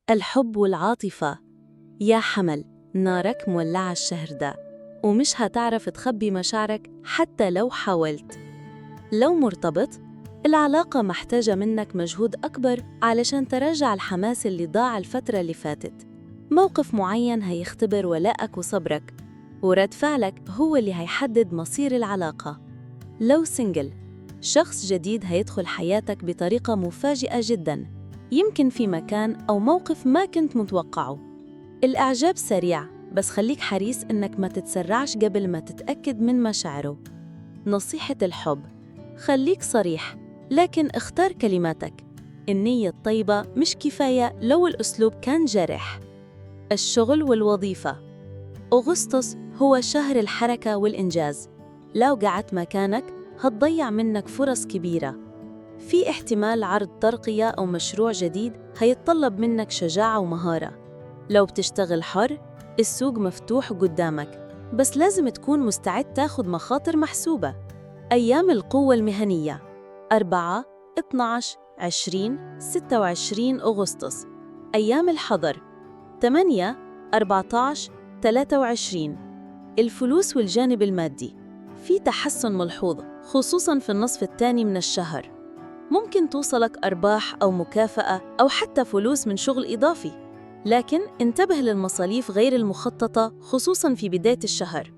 الحب والعاطفة. يا حمل، نارك مولعة الشهر ده، ومش هتعرف تخبي مشاعرك حتى لو حاولت. لو مرتبط، العلاقة محتاجة منك مجهود أكبر علشان ترجع الحماس اللي ضاع الفترة اللي فاتت. موقف معين هيختبر ولائك وصبرك، ورد فعلك هو اللي هيحدد مصير العلاقة. لو سنجل، شخص جديد هيدخل حياتك بطريقة مفاجئة جداً، يمكن في مكان أو موقف ما كنت متوقعه. الإعجاب سريع، بس خليك حريص إنك ما تتسرعش قبل ما تتأكد من مشاعره. نصيحة الحب: خليك صريح، لكن اختار كلماتك. النية الطيبة مش كفاية لو الأسلوب كان جارح. الشغل والوظيفة. أغسطس هو شهر الحركة والإنجاز. لو قعدت مكانك هتضيع منك فرص كبيرة. في احتمال عرض ترقية أو مشروع جديد هيتطلب منك شجاعة ومهارة. لو بتشتغل حر، السوق مفتوح قدامك، بس لازم تكون مستعد تاخد مخاطر محسوبة. أيام القوة المهنية: 4، 12، 20، 26 أغسطس. أيام الحظر: 8، 14، 23. الفلوس والجانب المادي. في تحسن ملحوظ خصوصاً في النصف الثاني من الشهر. ممكن توصلك أرباح أو مكافأة أو حتى فلوس من شغل إضافي، لكن انتبه للمصاريف غير المخططة خصوصاً في بداية الشهر.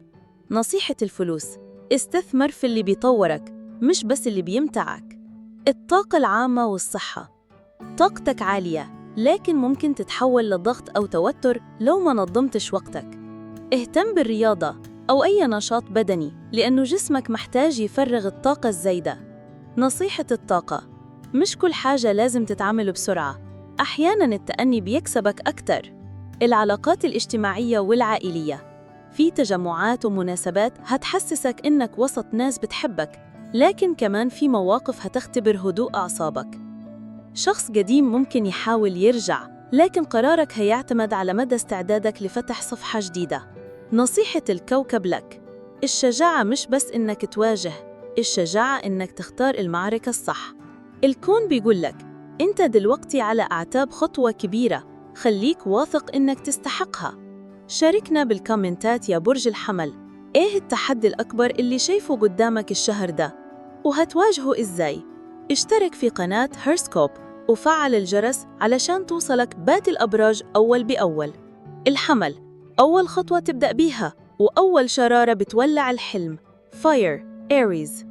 نصيحة الفلوس: استثمر في اللي بيطورك، مش بس اللي بيمتعك. الطاقة العامة والصحة. طاقتك عالية، لكن ممكن تتحول لضغط أو توتر لو ما نظمتش وقتك. اهتم بالرياضة أو أي نشاط بدني، لأنه جسمك محتاج يفرغ الطاقة الزايدة. نصيحة الطاقة: مش كل حاجة لازم تتعامل بسرعة، أحياناً التأني بيكسبك أكتر. العلاقات الاجتماعية والعائلية. في تجمعات ومناسبات هتحسسك إنك وسط ناس بتحبك، لكن كمان في مواقف هتختبر هدوء أعصابك. شخص قديم ممكن يحاول يرجع، لكن قرارك هيعتمد على مدى استعدادك لفتح صفحة جديدة. نصيحة الكوكب لك: الشجاعة مش بس إنك تواجه، الشجاعة إنك تختار المعركة الصح. الكون بيقول لك أنت دلوقتي على أعتاب خطوة كبيرة، خليك واثق إنك تستحقها. شاركنا بالكومنتات يا برج الحمل، إيه التحدي الأكبر اللي شايفه قدامك الشهر ده؟ وهتواجهه إزاي؟ اشترك في قناة هيروسكوب وفعل الجرس علشان توصلك باقي الأبراج أول بأول. الحمل: أول خطوة تبدأ بيها وأول شرارة بتولع الحلم. Fire Aries.